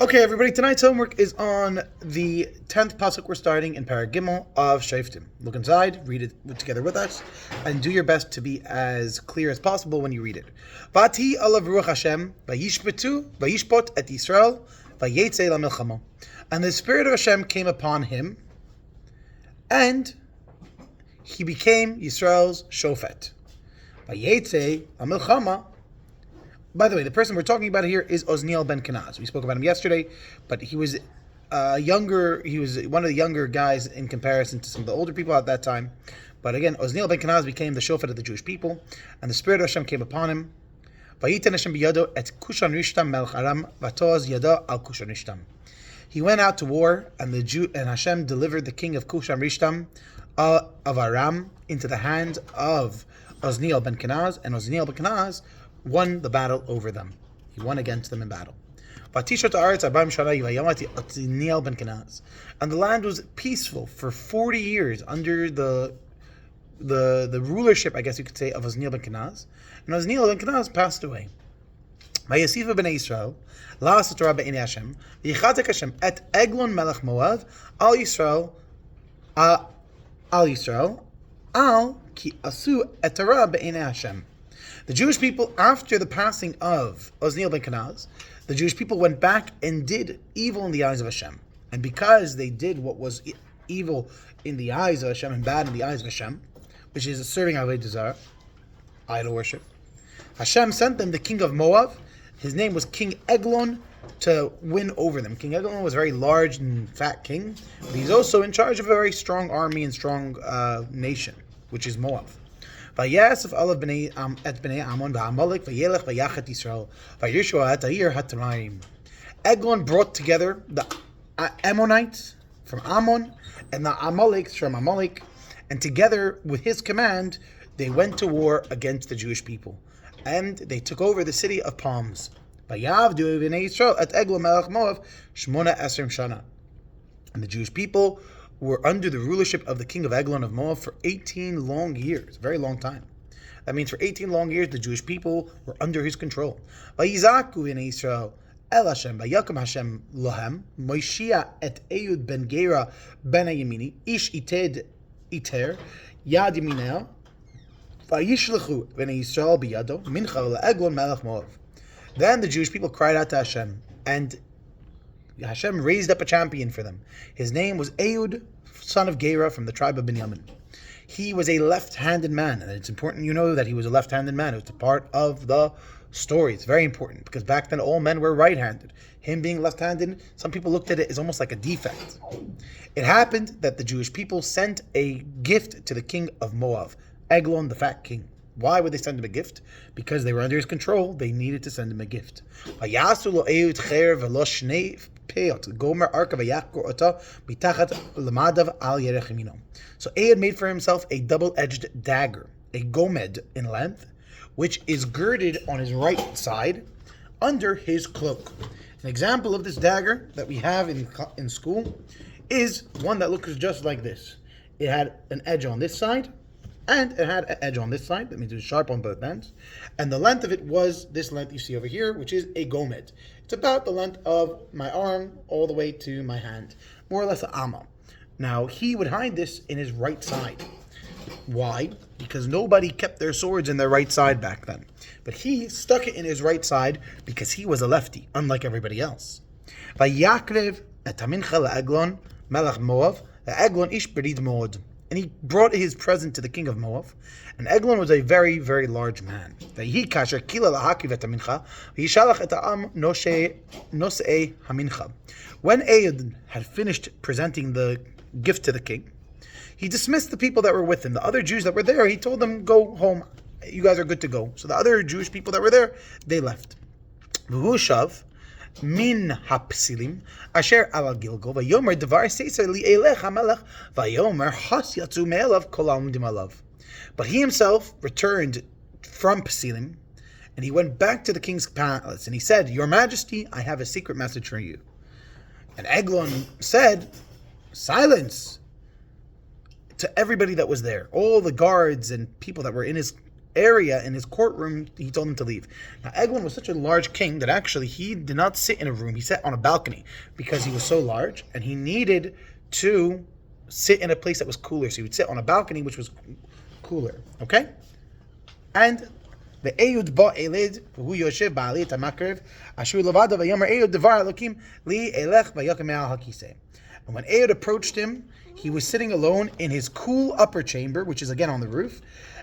Okay, everybody, tonight's homework is on the 10th pasuk we're starting in Parag Gimel of Shoftim. Look inside, read it together with us, and do your best to be as clear as possible when you read it. Vati alav ruach Hashem, vayishpot et Yisrael, vayetze la milchama. And the Spirit of Hashem came upon him, and he became Yisrael's shofet. Vayetze la milchama. By the way, the person we're talking about here is Ozniel ben Kenaz. We spoke about him yesterday, but he was younger. He was one of the younger guys in comparison to some of the older people at that time. But again, Ozniel ben Kenaz became the shofet of the Jewish people, and the Spirit of Hashem came upon him. Vayiten Hashem biyado et Kushan Rishtam melech Aram vatoz yada al Kushan Rishtam. He went out to war, and Hashem delivered the king of Kushan Rishtam of Aram into the hand of Ozniel ben Kenaz, and Ozniel ben Kenaz won the battle over them. He won against them in battle. And the land was peaceful for 40 years under the rulership, I guess you could say, of Ozniel ben Kenaz. And Ozniel ben Kenaz passed away. Vayasifa b'nei Yisrael, la'asat Torah b'nei Hashem, v'yichatek Hashem et Eglon melech Moav al Yisrael, al ki asu et Torah b'nei Hashem. The Jewish people, after the passing of Ozniel ben Kenaz, the Jewish people went back and did evil in the eyes of Hashem. And because they did what was evil in the eyes of Hashem and bad in the eyes of Hashem, which is serving Avodah Zarah, idol worship, Hashem sent them the king of Moab. His name was King Eglon, to win over them. King Eglon was a very large and fat king, but he's also in charge of a very strong army and strong nation, which is Moab. Vayasef alav bnei et bnei Ammon v'Amalek v'yelech v'yachet Yisrael v'yirshua et ha'ir ha'Temarim. Eglon brought together the Ammonites from Ammon and the Amalekites from Amalek, and together with his command, they went to war against the Jewish people, and they took over the city of palms. Vayavdu bnei Yisrael et Eglon melech Moav shmona esrim shana. And the Jewish people were under the rulership of the king of Eglon of Moab for 18 long years, a very long time. That means for 18 long years, the Jewish people were under his control. Vayizaku in Israel el Hashem, vayakum Hashem lohem, Moishia et Ehud ben Gera ben Yemini, ish ited iter, yad yemineh, vayishlechu bnei Yisrael biyado, mincha le'Eglon melech Moab. Then the Jewish people cried out to Hashem, and Hashem raised up a champion for them. His name was Ehud, son of Gera, from the tribe of Binyamin. He was a left-handed man, and it's important you know that he was a left-handed man. It was a part of the story. It's very important, because back then all men were right-handed. Him being left-handed, some people looked at it as almost like a defect. It happened that the Jewish people sent a gift to the king of Moab, Eglon, the fat king. Why would they send him a gift? Because they were under his control. They needed to send him a gift. So Ehud made for himself a double-edged dagger, a gomed in length, which is girded on his right side under his cloak. An example of this dagger that we have in school is one that looks just like this. It had an edge on this side, and it had an edge on this side. That means it was sharp on both ends. And the length of it was this length you see over here, which is a gomed. It's about the length of my arm all the way to my hand. More or less a amma. Now, he would hide this in his right side. Why? Because nobody kept their swords in their right side back then. But he stuck it in his right side because he was a lefty, unlike everybody else. Vayakrev et hamincha le'Eglon melech Moav le'Eglon ish berid mod. And he brought his present to the king of Moab. And Eglon was a very, very large man. When Ehud had finished presenting the gift to the king, he dismissed the people that were with him. The other Jews that were there, he told them, go home. You guys are good to go. So the other Jewish people that were there, they left. Min hapsilim asher ala Gilgal vayomer devar seisa li elech hamelech vayomer has yatzu me'elav kol ha'omdim alav. But he himself returned from Psilim, and he went back to the king's palace, and he said, Your Majesty, I have a secret message for you. And Eglon said, Silence, to everybody that was there, all the guards and people that were in his area in his courtroom, he told him to leave. Now, Eglon was such a large king that actually he did not sit in a room. He sat on a balcony because he was so large and he needed to sit in a place that was cooler. So he would sit on a balcony which was cooler. Okay? And the Eyud ba Elid who Yoshev Ba'ali Tamakrev Asher Levado Vayomer Eyud Devar Elokim Li Elech Vayokem Al Hakiseh. And when Eyud approached him, he was sitting alone in his cool upper chamber, which is again on the roof.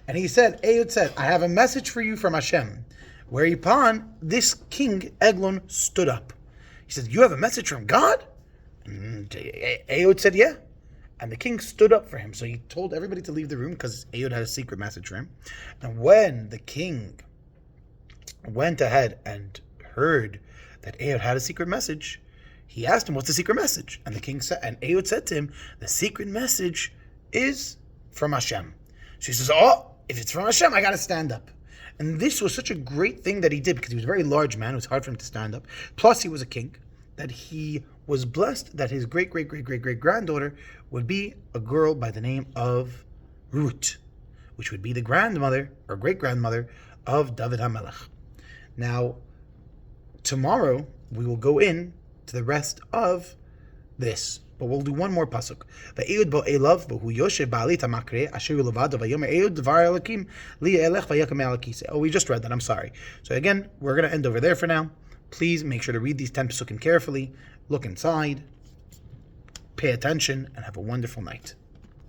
And Eyud said, I have a message for you from Hashem. Whereupon this king, Eglon, stood up. He said, you have a message from God? And Eyud said, yeah. And the king stood up for him. So he told everybody to leave the room because Eyud had a secret message for him. And when the king went ahead and heard that Eyud had a secret message, he asked him, what's the secret message? And the king said, and Eyud said to him, the secret message is from Hashem. So he says, if it's from Hashem, I got to stand up. And this was such a great thing that he did because he was a very large man. It was hard for him to stand up. Plus, he was a king. That he was blessed that his great-great-great-great-great-granddaughter would be a girl by the name of Ruth, which would be the grandmother or great-grandmother of David HaMelech. Now, tomorrow, we will go in to the rest of this. But we'll do one more pasuk. Ve'eyud bo elav v'hu yoshev ba'ali tamakre asher levado vayomer eyud dvar elokim li elech vayakem al hakiseh. Oh, we just read that. I'm sorry. So again, we're going to end over there for now. Please make sure to read these 10 pasukim carefully. Look inside. Pay attention and have a wonderful night.